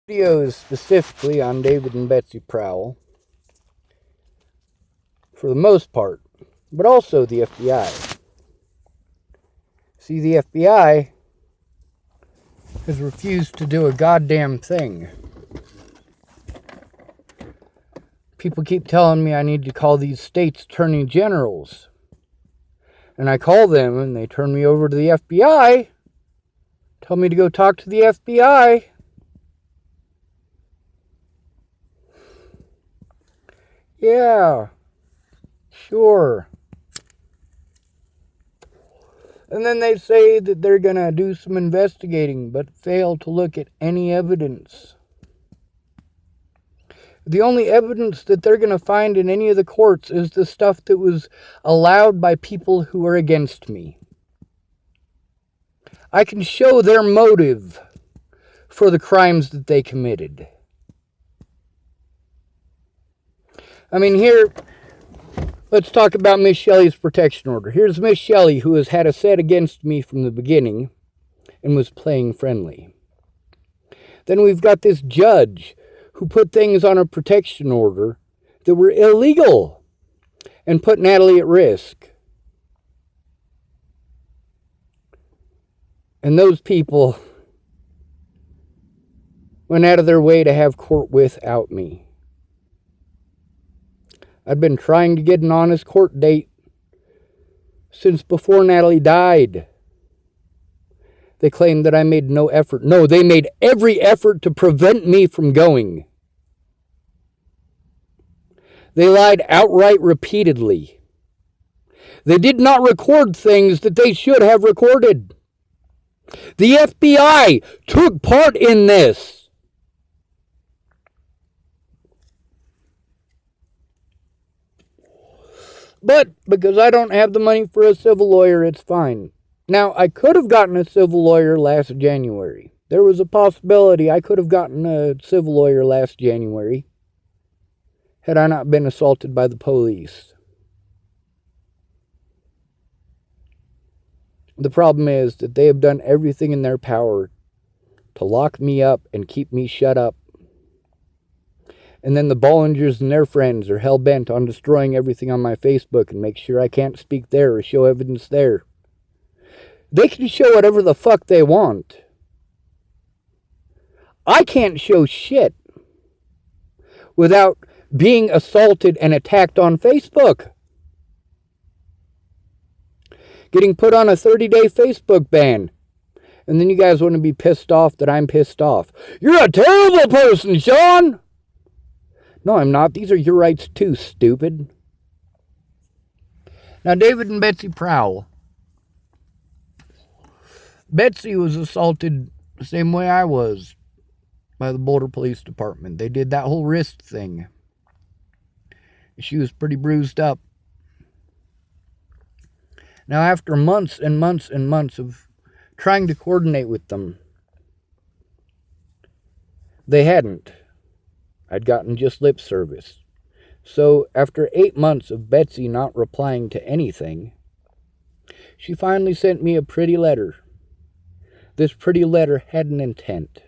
Videos specifically on David and Betsy Prowell, for the most part, but also the FBI. See, the FBI has refused to do a goddamn thing. People keep telling me I need to call these states attorney generals. And I call them and they turn me over to the FBI. Tell me to go talk to the FBI. Yeah, sure. And then they say that they're going to do some investigating, but fail to look at any evidence. The only evidence that they're going to find in any of the courts is the stuff that was allowed by people who are against me. I can show their motive for the crimes that they committed. I mean, here, let's talk about Miss Shelley's protection order. Here's Miss Shelley, who has had a set against me from the beginning and was playing friendly. Then we've got this judge who put things on a protection order that were illegal and put Natalie at risk. And those people went out of their way to have court without me. I've been trying to get an honest court date since before Natalie died. They claimed that I made no effort. No, they made every effort to prevent me from going. They lied outright repeatedly. They did not record things that they should have recorded. The FBI took part in this. But because I don't have the money for a civil lawyer, it's fine. Now, I could have gotten a civil lawyer last January. There was a possibility I could have gotten a civil lawyer last January had I not been assaulted by the police. The problem is that they have done everything in their power to lock me up and keep me shut up. And then the Bollingers and their friends are hell-bent on destroying everything on my Facebook and make sure I can't speak there or show evidence there. They can show whatever the fuck they want. I can't show shit without being assaulted and attacked on Facebook. Getting put on a 30-day Facebook ban. And then you guys want to be pissed off that I'm pissed off. You're a terrible person, Sean! No, I'm not. These are your rights too, stupid. Now, David and Betsy Prowell. Betsy was assaulted the same way I was by the Boulder Police Department. They did that whole wrist thing. She was pretty bruised up. Now, after months and months and months of trying to coordinate with them, they hadn't. I'd gotten just lip service. So, after 8 months of Betsy not replying to anything, she finally sent me a pretty letter. This pretty letter had an intent.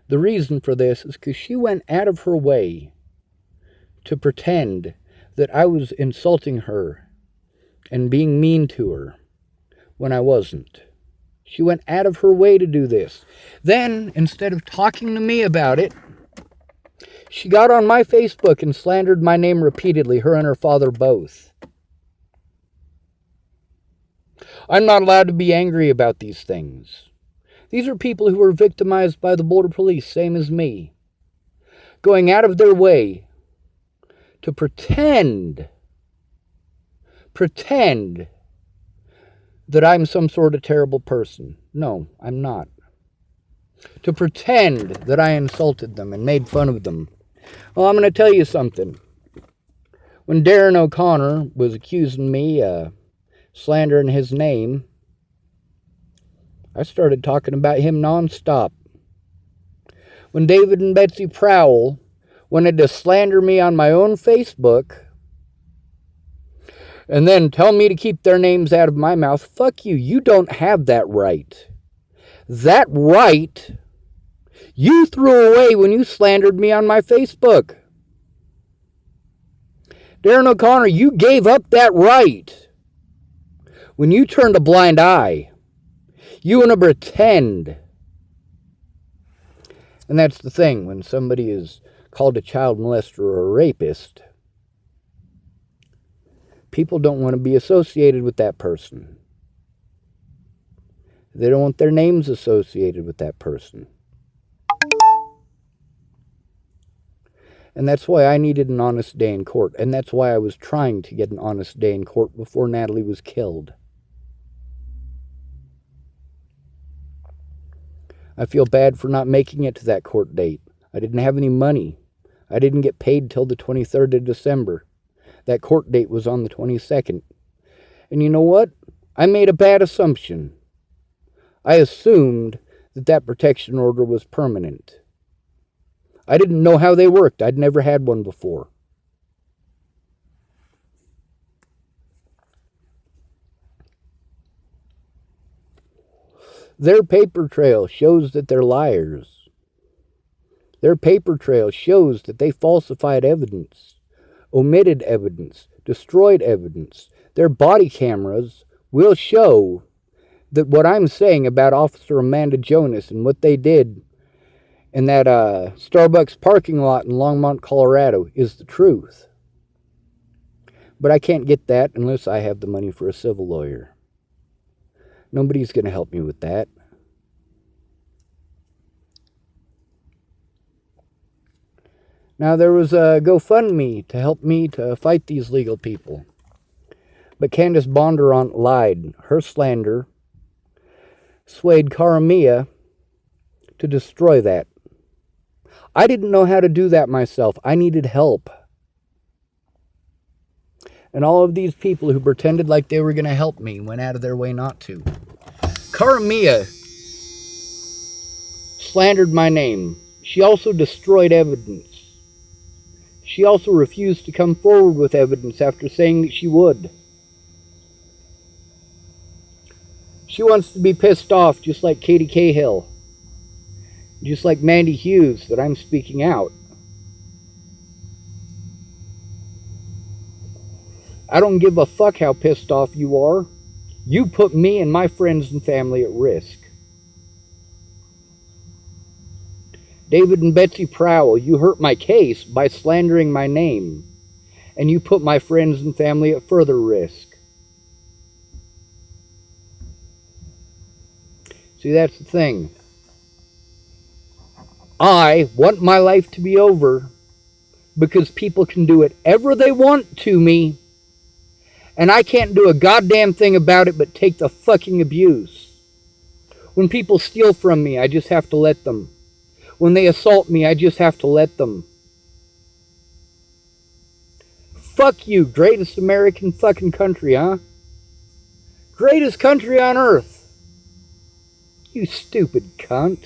The reason for this is because she went out of her way to pretend that I was insulting her and being mean to her when I wasn't. She went out of her way to do this. Then, instead of talking to me about it, she got on my Facebook and slandered my name repeatedly, her and her father both. I'm not allowed to be angry about these things. These are people who were victimized by the Boulder Police, same as me. Going out of their way to pretend that I'm some sort of terrible person. No, I'm not. To pretend that I insulted them and made fun of them. Well, I'm going to tell you something. When Darren O'Connor was accusing me of slandering his name, I started talking about him nonstop. When David and Betsy Prowell wanted to slander me on my own Facebook and then tell me to keep their names out of my mouth, fuck you. You don't have that right. That right You threw away when you slandered me on my Facebook. Darren O'Connor, you gave up that right when you turned a blind eye. You want to pretend. And that's the thing, when somebody is called a child molester or a rapist, people don't want to be associated with that person. They don't want their names associated with that person. And that's why I needed an honest day in court. And that's why I was trying to get an honest day in court before Natalie was killed. I feel bad for not making it to that court date. I didn't have any money. I didn't get paid till the 23rd of December. That court date was on the 22nd. And you know what? I made a bad assumption. I assumed that that protection order was permanent. I didn't know how they worked. I'd never had one before. Their paper trail shows that they're liars. Their paper trail shows that they falsified evidence, omitted evidence, destroyed evidence. Their body cameras will show that what I'm saying about Officer Amanda Jonas and what they did in that Starbucks parking lot in Longmont, Colorado is the truth. But I can't get that unless I have the money for a civil lawyer. Nobody's going to help me with that. Now, there was a GoFundMe to help me to fight these legal people. But Candace Bondurant lied. Her slander swayed Karamia to destroy that. I didn't know how to do that myself. I needed help. And all of these people who pretended like they were going to help me went out of their way not to. Karamia slandered my name. She also destroyed evidence. She also refused to come forward with evidence after saying that she would. She wants to be pissed off just like Katie Cahill. Just like Mandy Hughes, that I'm speaking out. I don't give a fuck how pissed off you are. You put me and my friends and family at risk. David and Betsy Prowell, you hurt my case by slandering my name. And you put my friends and family at further risk. See, that's the thing. I want my life to be over because people can do whatever they want to me, and I can't do a goddamn thing about it but take the fucking abuse. When people steal from me, I just have to let them. When they assault me, I just have to let them. Fuck you, greatest American fucking country, huh? Greatest country on earth. You stupid cunt.